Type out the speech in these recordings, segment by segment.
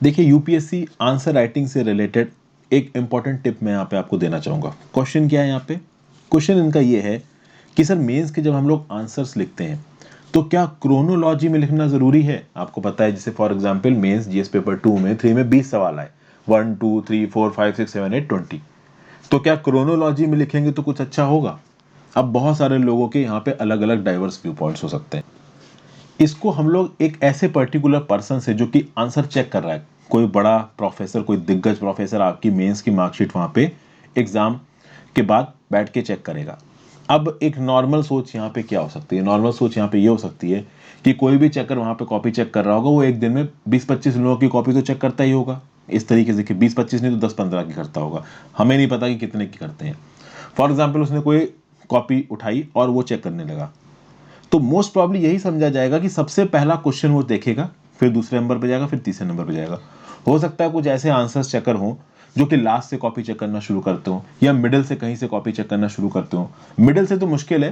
देखिए UPSC answer writing से related एक इंपॉर्टेंट टिप मैं यहाँ पे आपको देना चाहूँगा। क्वेश्चन क्या है यहाँ पे? क्वेश्चन इनका ये है कि सर मेंस के जब हम लोग आंसर्स लिखते हैं तो क्या क्रोनोलॉजी में लिखना ज़रूरी है? आपको पता है जैसे for example mains GS paper 2 में 3 में 20 सवाल आए, 1 2 3 4 5 6 7 8 20। तो क्या क्रोनोलॉजी में लिखेंगे तो कुछ अच्छा होगा? अब बहुत सारे लोगों के यहाँ पे अलग अलग डाइवर्स व्यू पॉइंट्स हो सकते हैं। इसको हम लोग एक ऐसे पर्टिकुलर पर्सन से जो कि आंसर चेक कर रहा है, कोई बड़ा प्रोफेसर, कोई दिग्गज प्रोफेसर आपकी मेंस की मार्कशीट वहां पे एग्जाम के बाद बैठ के चेक करेगा। अब एक नॉर्मल सोच यहाँ पे क्या हो सकती है? नॉर्मल सोच यहाँ पे ये हो सकती है कि कोई भी चेकर वहां पे कॉपी चेक कर रहा होगा, वो एक दिन में 20-25 लोगों की कॉपी तो चेक करता ही होगा। इस तरीके से कि 20-25 नहीं तो 10-15 की करता होगा, हमें नहीं पता कि कितने की करते हैं। फॉर एग्जाम्पल उसने कोई कॉपी उठाई और वो चेक करने लगा, तो मोस्ट प्रॉब्ली यही समझा जाएगा कि सबसे पहला क्वेश्चन वो देखेगा, फिर दूसरे नंबर पे जाएगा, फिर तीसरे नंबर पे जाएगा। हो सकता है कुछ ऐसे आंसर्स चेकर हों जो कि लास्ट से कॉपी चेक करना शुरू करते हो या मिडिल से कहीं से कॉपी चेक करना शुरू करते हो। मिडिल से तो मुश्किल है,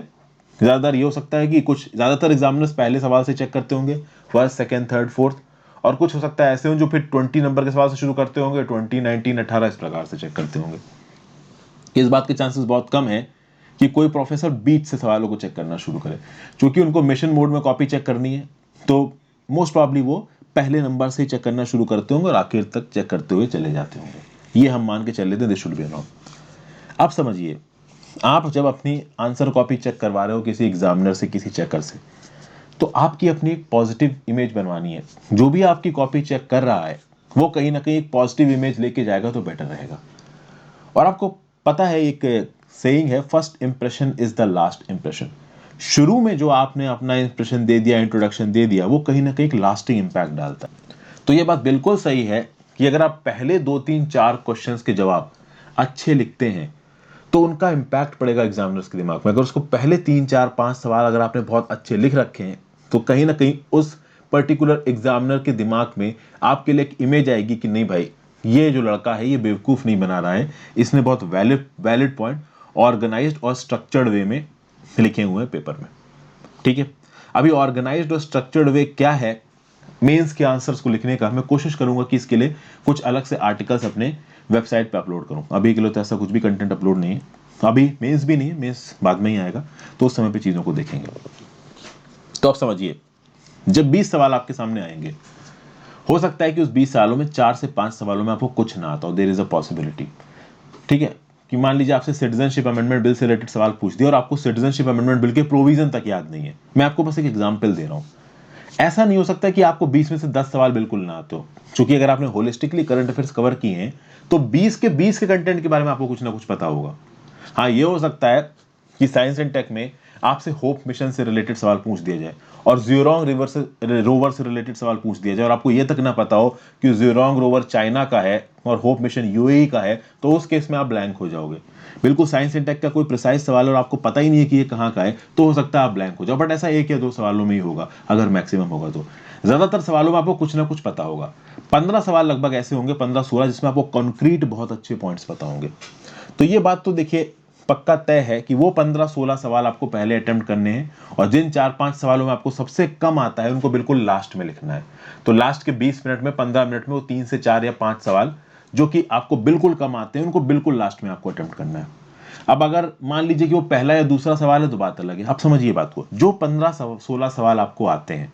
ज्यादातर ये हो सकता है कि कुछ ज्यादातर एग्जामिनर्स पहले सवाल से चेक करते होंगे, फर्स्ट सेकंड थर्ड फोर्थ, और कुछ हो सकता है ऐसे हो जो फिर 20 नंबर के सवाल से शुरू करते होंगे, 20 19 18 इस प्रकार से चेक करते होंगे। इस बात के चांसेस बहुत कम है कि कोई प्रोफेसर बीच से सवालों को चेक करना शुरू करे, क्योंकि उनको मिशन मोड में कॉपी चेक करनी है। तो मोस्ट प्रॉब्ली वो पहले नंबर से ही चेक करना शुरू करते होंगे और आखिर तक चेक करते हुए चले जाते होंगे। ये हम मान के चल लेते हैं, दिस शुड बी अलाउड। अब समझिए, आप जब अपनी आंसर कॉपी चेक करवा रहे हो किसी एग्जामिनर से, किसी चेकर से, तो आपकी अपनी एक पॉजिटिव इमेज बनवानी है। जो भी आपकी कॉपी चेक कर रहा है वो कहीं ना कहीं एक पॉजिटिव इमेज लेके जाएगा तो बेटर रहेगा। और आपको पता है एक सेइंग है, first impression is the last impression. शुरू में जो आपने अपना इंप्रेशन दे दिया, इंट्रोडक्शन दे दिया, वो कहीं ना कहीं एक लास्टिंग इंपैक्ट डालता है। तो ये बात बिल्कुल सही है कि अगर आप पहले 2 3 4 क्वेश्चंस के जवाब अच्छे लिखते हैं तो उनका इंपैक्ट पड़ेगा एग्जामिनर्स के दिमाग में। अगर उसको पहले 3 4 5 सवाल अगर आपने बहुत अच्छे लिख रखे हैं तो कहीं ना कहीं उस पर्टिकुलर एग्जामिनर के दिमाग में आपके लिए एक इमेज आएगी कि नहीं भाई, ये जो लड़का है ये बेवकूफ नहीं बना रहा है, इसने बहुत वैलिड वैलिड पॉइंट ऑर्गेनाइज्ड और स्ट्रक्चर्ड वे में लिखे हुए हैं पेपर में। ठीक है, अभी ऑर्गेनाइज्ड और स्ट्रक्चर्ड वे क्या है मेंस के आंसर्स को लिखने का, मैं कोशिश करूंगा कि इसके लिए कुछ अलग से आर्टिकल्स अपने वेबसाइट पे अपलोड करूं। अभी के लिए तो ऐसा कुछ भी कंटेंट अपलोड नहीं है, अभी मेंस भी नहीं है, मेंस बाद में ही आएगा, तो उस समय पे चीजों को देखेंगे। तो आप समझिए, जब 20 सवाल आपके सामने आएंगे, हो सकता है कि उस 20 सालों में 4 से 5 सवालों में आपको कुछ ना आता हो, देयर इज अ पॉसिबिलिटी। ठीक है, कि मान लीजिए आपसे सिटीजनशिप अमेंडमेंट बिल से रिलेटेड सवाल पूछ दिया और आपको सिटीजनशिप अमेंडमेंट बिल के प्रोविजन तक याद नहीं है। मैं आपको बस एक एग्जांपल दे रहा हूं। ऐसा नहीं हो सकता कि आपको 20 में से 10 सवाल बिल्कुल ना आते हो, क्योंकि अगर आपने होलिस्टिकली करंट अफेयर्स कवर किए हैं तो 20 के कंटेंट के बारे में आपको कुछ ना कुछ पता होगा। हाँ, ये हो सकता है कि साइंस एंड टेक में आपसे होप मिशन से रिलेटेड सवाल पूछ दिया जाए और ज़्यूरोंग रोवर से रिलेटेड सवाल पूछ दिया जाए और आपको यह तक ना पता हो कि ज़्यूरोंग रोवर चाइना का है और होप मिशन यूएई का है, तो उस केस में आप ब्लैंक हो जाओगे। बिल्कुल साइंस एंड टेक का कोई प्रिसाइज सवाल और आपको पता ही नहीं है कि ये कहाँ का है, तो हो सकता है आप ब्लैंक हो जाओ। बट ऐसा 1 या 2 सवालों में ही होगा, अगर मैक्सिमम होगा तो। ज्यादातर सवालों में आपको कुछ ना कुछ पता होगा। 15 सवाल लगभग ऐसे होंगे, 15-16, जिसमें आपको कॉन्क्रीट बहुत अच्छे पॉइंट्स पता होंगे। तो ये बात तो देखिए पक्का तय है कि वो 15-16 सवाल आपको पहले अटेम्प्ट करने हैं और जिन 4-5 सवालों में आपको सबसे कम आता है उनको बिल्कुल लास्ट में लिखना है। तो लास्ट के 20 मिनट में, 15 मिनट में वो 3 से 4 या 5 सवाल जो कि आपको बिल्कुल कम आते हैं उनको बिल्कुल लास्ट में आपको अटेम्प्ट करना है। अब अगर मान लीजिए कि वो पहला या दूसरा सवाल है तो बात अलग है। अब समझिए बात को, जो 15-16 सवाल आपको आते हैं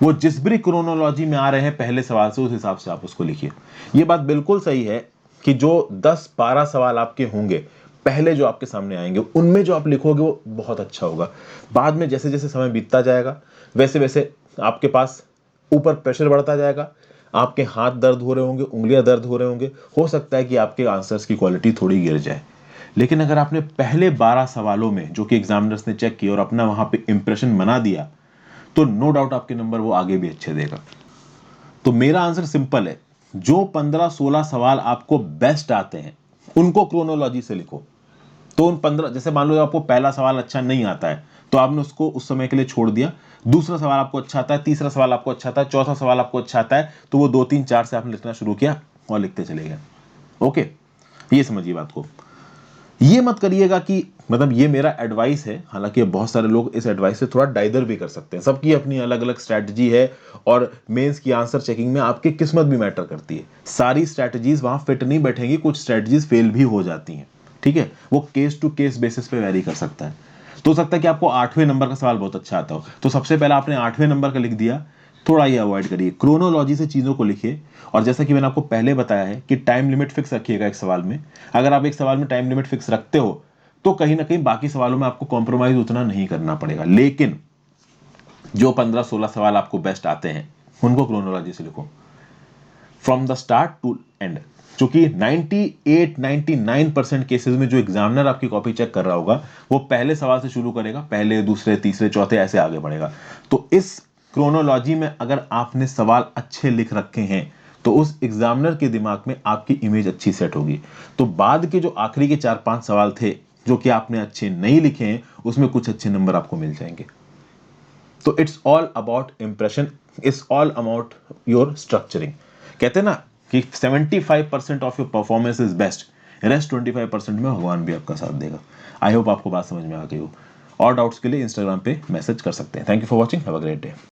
वो जिस भी क्रोनोलॉजी में आ रहे हैं पहले सवाल से, उस हिसाब से आप उसको लिखिए। ये बात बिल्कुल सही है कि जो 10-12 सवाल आपके होंगे पहले जो आपके सामने आएंगे, उनमें जो आप लिखोगे वो बहुत अच्छा होगा। बाद में जैसे जैसे समय बीतता जाएगा वैसे वैसे आपके पास ऊपर प्रेशर बढ़ता जाएगा, आपके हाथ दर्द हो रहे होंगे, उंगलियां दर्द हो रहे होंगे, हो सकता है कि आपके आंसर्स की क्वालिटी थोड़ी गिर जाए। लेकिन अगर आपने पहले 12 सवालों में जो कि एग्जामिनर्स ने चेक किया और अपना वहां पे इंप्रेशन बना दिया, तो नो डाउट आपके नंबर वो आगे भी अच्छे देगा। तो मेरा आंसर सिंपल है, जो 15-16 सवाल आपको बेस्ट आते हैं उनको क्रोनोलॉजी से लिखो। तो उन 15, जैसे मान लो आपको पहला सवाल अच्छा नहीं आता है तो आपने उसको उस समय के लिए छोड़ दिया, दूसरा सवाल आपको अच्छा आता है, तीसरा सवाल आपको अच्छा आता है, चौथा सवाल आपको अच्छा आता है, तो वो 2 3 4 से आपने लिखना शुरू किया और लिखते चले गए। ओके, ये समझिए बात को। ये मत करिएगा कि मतलब ये मेरा एडवाइस है, हालांकि बहुत सारे लोग इस एडवाइस से थोड़ा डाइदर भी कर सकते हैं, सबकी अपनी अलग अलग स्ट्रैटेजी है। और मेंस की आंसर चेकिंग में आपकी किस्मत भी मैटर करती है, सारी स्ट्रैटेजीज वहां फिट नहीं बैठेंगी, कुछ स्ट्रैटेजीज फेल भी हो जाती हैं, ठीक है, वो केस टू केस बेसिस पे वेरी कर सकता है। तो हो सकता है कि आपको 8वें नंबर का सवाल बहुत अच्छा आता हो, तो सबसे पहले आपने 8वें नंबर का लिख दिया, थोड़ा ये अवॉइड करिए, क्रोनोलॉजी से चीजों को लिखिए। और जैसा कि मैंने आपको पहले बताया है कि टाइम लिमिट फिक्स रखिएगा एक सवाल में। अगर आप एक सवाल में टाइम लिमिट फिक्स रखते हो तो कहीं ना कहीं बाकी सवालों में आपको कॉम्प्रोमाइज उतना नहीं करना पड़ेगा। लेकिन जो 15-16 सवाल आपको बेस्ट आते हैं उनको क्रोनोलॉजी से लिखो, from the start to end. क्योंकि 98-99% केसेस में जो एग्जामिनर आपकी कॉपी चेक कर रहा होगा वो पहले सवाल से शुरू करेगा, पहले दूसरे तीसरे चौथे ऐसे आगे बढ़ेगा। तो इस क्रोनोलॉजी में अगर आपने सवाल अच्छे लिख रखे हैं तो उस एग्जामिनर के दिमाग में आपकी इमेज अच्छी सेट होगी। तो बाद के जो आखिरी के 4-5 सवाल थे जो कि आपने अच्छे नहीं लिखे हैं उसमें कुछ अच्छे नंबर आपको मिल जाएंगे। तो it's all about impression, it's all about your structuring. कहते हैं ना कि 75% of your performance is best, rest 25% में भगवान भी आपका साथ देगा। आई होप आपको बात समझ में आ गई हो। और डाउट्स के लिए इंस्टाग्राम पे मैसेज कर सकते हैं। Thank you for watching, have a great day.